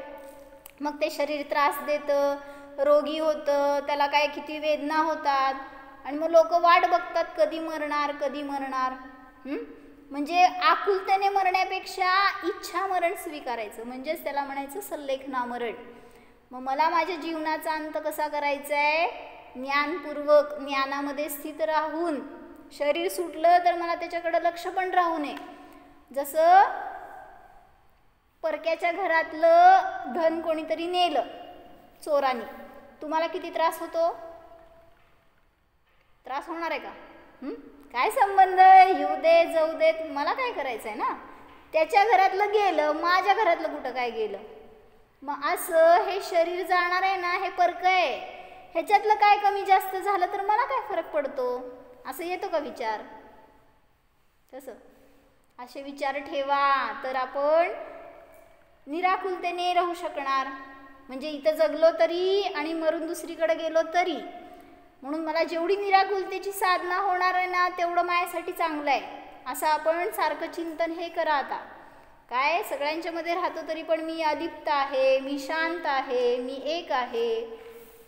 मग ते शरीर त्रास देतं, रोगी होतं, त्याला काय किती वेदना होतात आणि मग लोक वाट बघतात कधी मरणार कधी मरणार. म्हणजे आकुलतेने मरण्यापेक्षा इच्छा मरण स्वीकारायचं, म्हणजेच त्याला म्हणायचं सल्लेखना मरण. मग मला माझ्या जीवनाचा अंत कसा करायचा आहे? ज्ञानपूर्वक, ज्ञानामध्ये स्थित राहून शरीर सुटलं तर मला त्याच्याकडे लक्ष पण राहू नये. जसं परक्याच्या घरातलं धन कोणीतरी नेलं चोराने, तुम्हाला किती त्रास होतो? त्रास होणार आहे का? काय संबंध, येऊ दे जाऊ देत, मला काय करायचं आहे ना. त्याच्या घरातलं गेलं, माझ्या घरातलं कुठं काय गेलं. मग असं हे शरीर जाणार आहे ना, हे परक आहे, ह्याच्यातलं काय कमी जास्त झालं तर मला काय फरक पडतो, असं येतो का विचार? तसं असे विचार ठेवा तर आपण निराकुलतेने राहू शकणार. म्हणजे इथं जगलो तरी आणि मरून दुसरीकडे गेलो तरी. म्हणून मला जेवढी निराकुलतेची साधना होणार आहे ना तेवढं माझ्यासाठी चांगलं आहे, असं आपण सारखं चिंतन हे करा. आता काय सगळ्यांच्या मध्ये राहतो तरी पण मी अलिप्त आहे, मी शांत आहे, मी एक आहे,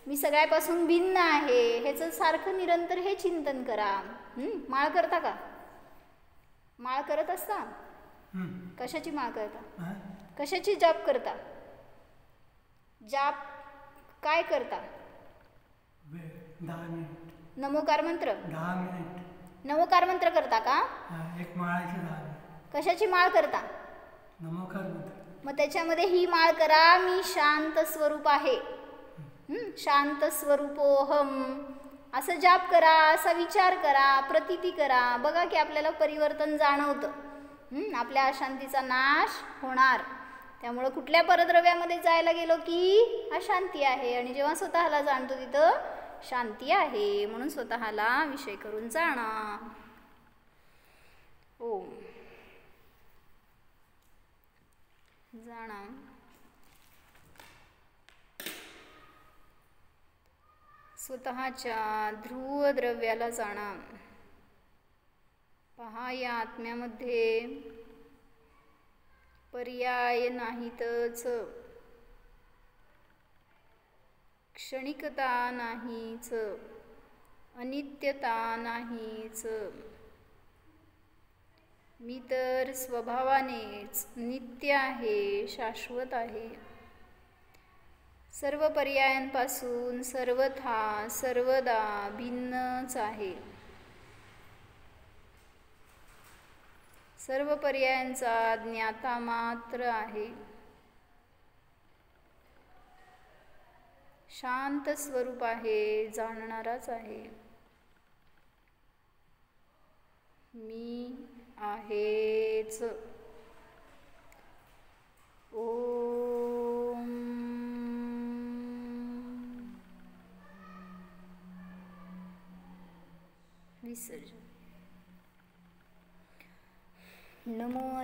मी सगळ्यापासून भिन्न आहे, ह्याचं सारखं निरंतर हे चिंतन करा. माळ करता का? माळ करत असता? कशाची माळ करता? कशाची जप करता? जाप काय करता? 10 मिनिट. नमोकार मंत्र? 10 मिनिट. नमोकार मंत्र करता का? एक माळाची 10 मिनिट. कशाची माळ करता? नमोकार मंत्र. मग त्याच्यामध्ये ही माळ करा, मी शांत स्वरूप आहे, शांत स्वरूपोहम, असं जाप करा, असा विचार करा, प्रतीती करा. बघा की आपल्याला परिवर्तन जाणवतं, आपल्या अशांतीचा नाश होणार. त्यामुळं कुठल्या परद्रव्यामध्ये जायला गेलो की अशांती आहे, आणि जेव्हा स्वतःला जाणतो तिथं शांती आहे. म्हणून स्वतःला विषय करून जाणा. ओम जाणा. स्वतःच्या ध्रुव द्रव्याला जाणा. पहा या आत्म्यामध्ये पर्याय नाहीतच, क्षणिकता नाहीच, अनित्यता नाहीच. मी तर स्वभावानेच नित्य आहे, शाश्वत आहे. सर्व पर्यायांपासून सर्वथा सर्वदा भिन्नच आहे. सर्व पर्यायांचा ज्ञाता मात्र आहे. शांत स्वरूप आहे, जाणणाराच आहे. मी आहेच. ओम विसर्जन. नमो